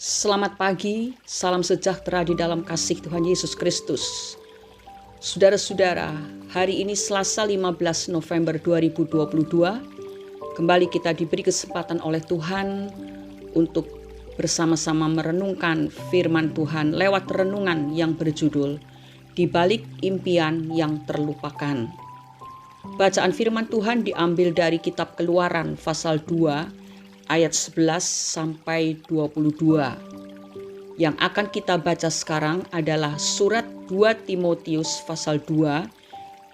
Selamat pagi, salam sejahtera di dalam kasih Tuhan Yesus Kristus. Saudara-saudara, hari ini Selasa 15 November 2022, kembali kita diberi kesempatan oleh Tuhan untuk bersama-sama merenungkan firman Tuhan lewat renungan yang berjudul Di Balik Impian yang Terlupakan. Bacaan firman Tuhan diambil dari kitab Keluaran pasal 2 ayat 11 sampai 22. Yang akan kita baca sekarang adalah surat 2 Timotius pasal 2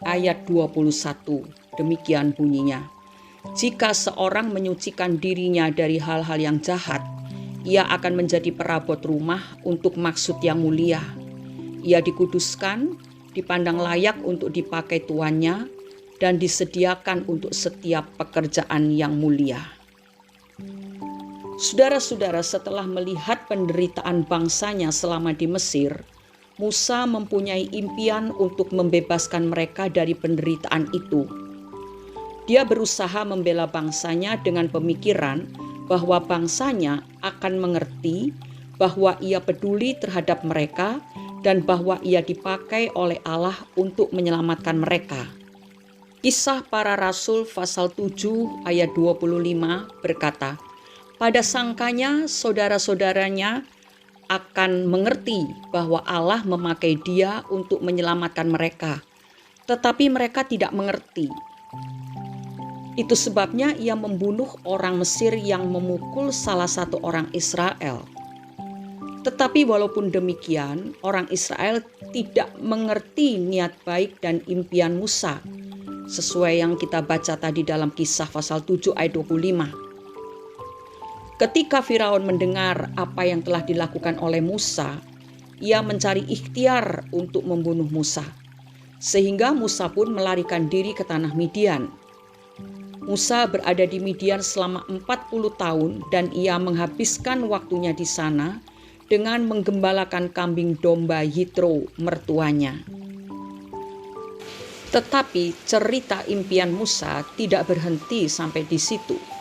ayat 21. Demikian bunyinya. Jika seorang menyucikan dirinya dari hal-hal yang jahat, ia akan menjadi perabot rumah untuk maksud yang mulia. Ia dikuduskan, dipandang layak untuk dipakai tuannya, dan disediakan untuk setiap pekerjaan yang mulia. Saudara-saudara, setelah melihat penderitaan bangsanya selama di Mesir, Musa mempunyai impian untuk membebaskan mereka dari penderitaan itu. Dia berusaha membela bangsanya dengan pemikiran bahwa bangsanya akan mengerti bahwa ia peduli terhadap mereka dan bahwa ia dipakai oleh Allah untuk menyelamatkan mereka. Kisah Para Rasul pasal 7 ayat 25 berkata, pada sangkanya saudara-saudaranya akan mengerti bahwa Allah memakai dia untuk menyelamatkan mereka, tetapi mereka tidak mengerti. Itu sebabnya ia membunuh orang Mesir yang memukul salah satu orang Israel. Tetapi walaupun demikian, orang Israel tidak mengerti niat baik dan impian Musa, sesuai yang kita baca tadi dalam Kisah pasal 7 ayat 25. Ketika Firaun mendengar apa yang telah dilakukan oleh Musa, ia mencari ikhtiar untuk membunuh Musa. Sehingga Musa pun melarikan diri ke tanah Midian. Musa berada di Midian selama 40 tahun dan ia menghabiskan waktunya di sana dengan menggembalakan kambing domba Yitro mertuanya. Tetapi cerita impian Musa tidak berhenti sampai di situ.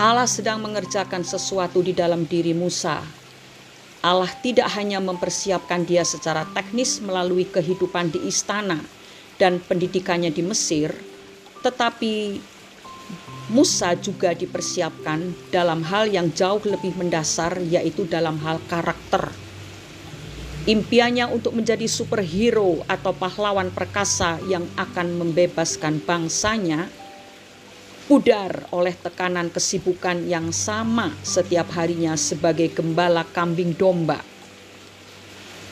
Allah sedang mengerjakan sesuatu di dalam diri Musa. Allah tidak hanya mempersiapkan dia secara teknis melalui kehidupan di istana dan pendidikannya di Mesir, tetapi Musa juga dipersiapkan dalam hal yang jauh lebih mendasar, yaitu dalam hal karakter. Impiannya untuk menjadi superhero atau pahlawan perkasa yang akan membebaskan bangsanya pudar oleh tekanan kesibukan yang sama setiap harinya sebagai gembala kambing domba.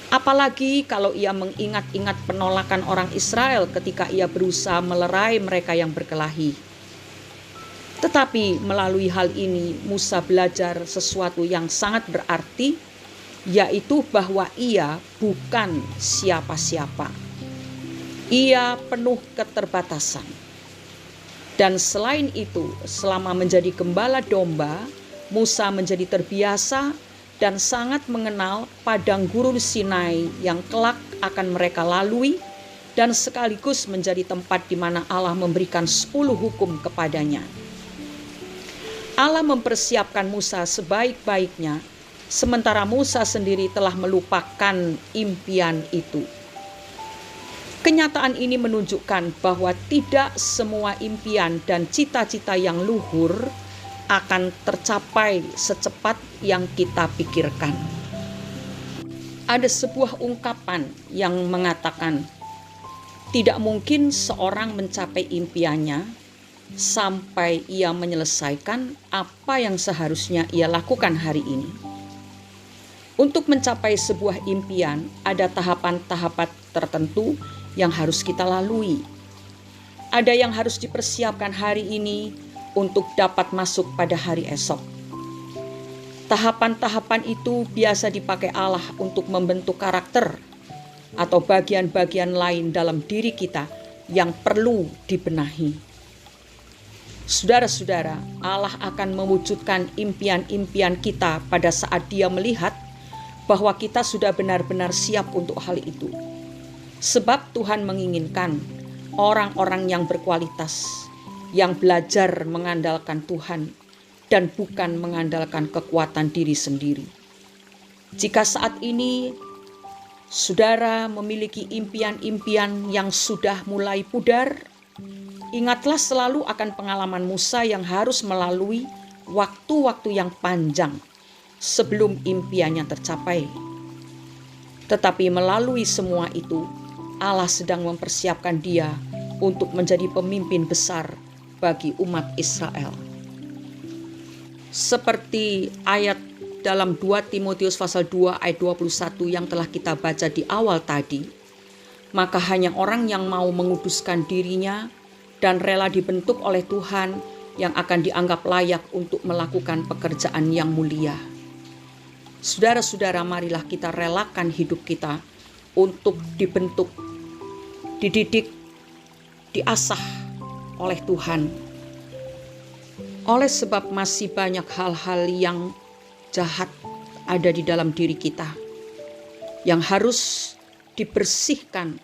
Apalagi kalau ia mengingat-ingat penolakan orang Israel ketika ia berusaha melerai mereka yang berkelahi. Tetapi melalui hal ini Musa belajar sesuatu yang sangat berarti, yaitu bahwa ia bukan siapa-siapa. Ia penuh keterbatasan. Dan selain itu, selama menjadi gembala domba, Musa menjadi terbiasa dan sangat mengenal padang gurun Sinai yang kelak akan mereka lalui dan sekaligus menjadi tempat di mana Allah memberikan 10 hukum kepadanya. Allah mempersiapkan Musa sebaik-baiknya, sementara Musa sendiri telah melupakan impian itu. Kenyataan ini menunjukkan bahwa tidak semua impian dan cita-cita yang luhur akan tercapai secepat yang kita pikirkan. Ada sebuah ungkapan yang mengatakan, tidak mungkin seorang mencapai impiannya sampai ia menyelesaikan apa yang seharusnya ia lakukan hari ini. Untuk mencapai sebuah impian, ada tahapan-tahapan tertentu yang harus kita lalui. Ada yang harus dipersiapkan hari ini untuk dapat masuk pada hari esok. Tahapan-tahapan itu biasa dipakai Allah untuk membentuk karakter atau bagian-bagian lain dalam diri kita yang perlu dibenahi. Saudara-saudara, Allah akan mewujudkan impian-impian kita pada saat Dia melihat bahwa kita sudah benar-benar siap untuk hal itu. Sebab Tuhan menginginkan orang-orang yang berkualitas, yang belajar mengandalkan Tuhan dan bukan mengandalkan kekuatan diri sendiri. Jika saat ini saudara memiliki impian-impian yang sudah mulai pudar, ingatlah selalu akan pengalaman Musa yang harus melalui waktu-waktu yang panjang sebelum impiannya tercapai. Tetapi melalui semua itu, Allah sedang mempersiapkan dia untuk menjadi pemimpin besar bagi umat Israel. Seperti ayat dalam 2 Timotius pasal 2 ayat 21 yang telah kita baca di awal tadi, maka hanya orang yang mau menguduskan dirinya dan rela dibentuk oleh Tuhan yang akan dianggap layak untuk melakukan pekerjaan yang mulia. Saudara-saudara, marilah kita relakan hidup kita untuk dibentuk, dididik, diasah oleh Tuhan. Oleh sebab masih banyak hal-hal yang jahat ada di dalam diri kita yang harus dibersihkan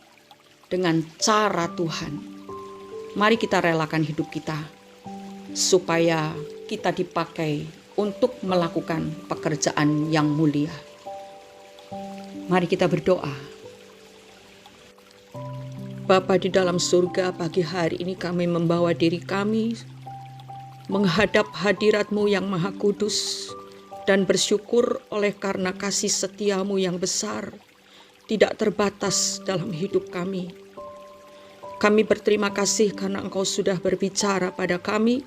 dengan cara Tuhan. Mari kita relakan hidup kita supaya kita dipakai untuk melakukan pekerjaan yang mulia. Mari kita berdoa. Bapa di dalam surga, pagi hari ini kami membawa diri kami menghadap hadirat-Mu yang Maha Kudus dan bersyukur oleh karena kasih setia-Mu yang besar tidak terbatas dalam hidup kami. Kami berterima kasih karena Engkau sudah berbicara pada kami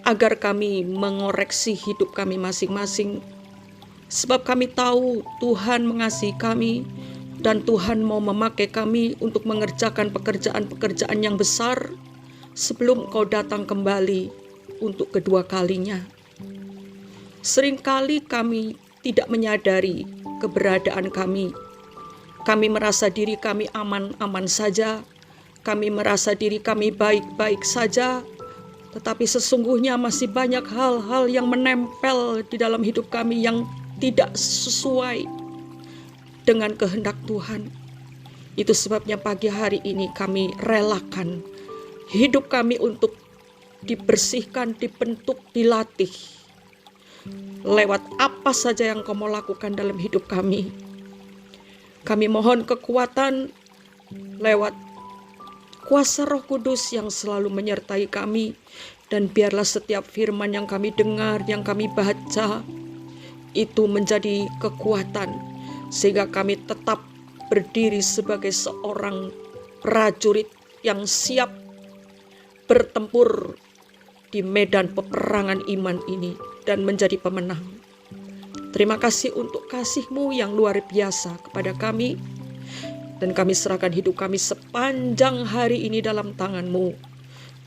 agar kami mengoreksi hidup kami masing-masing. Sebab kami tahu Tuhan mengasihi kami dan Tuhan mau memakai kami untuk mengerjakan pekerjaan-pekerjaan yang besar sebelum Engkau datang kembali untuk kedua kalinya. Seringkali kami tidak menyadari keberadaan kami. Kami merasa diri kami aman-aman saja. Kami merasa diri kami baik-baik saja. Tetapi sesungguhnya masih banyak hal-hal yang menempel di dalam hidup kami yang tidak sesuai dengan kehendak Tuhan. Itu sebabnya pagi hari ini kami relakan hidup kami untuk dibersihkan, dibentuk, dilatih. Lewat apa saja yang Kau mau lakukan dalam hidup kami. Kami mohon kekuatan lewat kuasa Roh Kudus yang selalu menyertai kami. Dan biarlah setiap firman yang kami dengar, yang kami baca, itu menjadi kekuatan. Sehingga kami tetap berdiri sebagai seorang prajurit yang siap bertempur di medan peperangan iman ini dan menjadi pemenang. Terima kasih untuk kasih-Mu yang luar biasa kepada kami. Dan kami serahkan hidup kami sepanjang hari ini dalam tangan-Mu.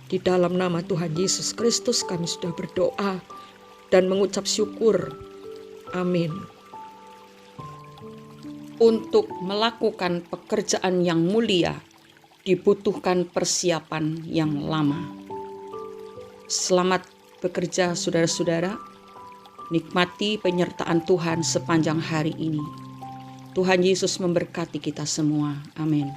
Di dalam nama Tuhan Yesus Kristus kami sudah berdoa dan mengucap syukur. Amin. Untuk melakukan pekerjaan yang mulia dibutuhkan persiapan yang lama. Selamat bekerja saudara-saudara. Nikmati penyertaan Tuhan sepanjang hari ini. Tuhan Yesus memberkati kita semua. Amin.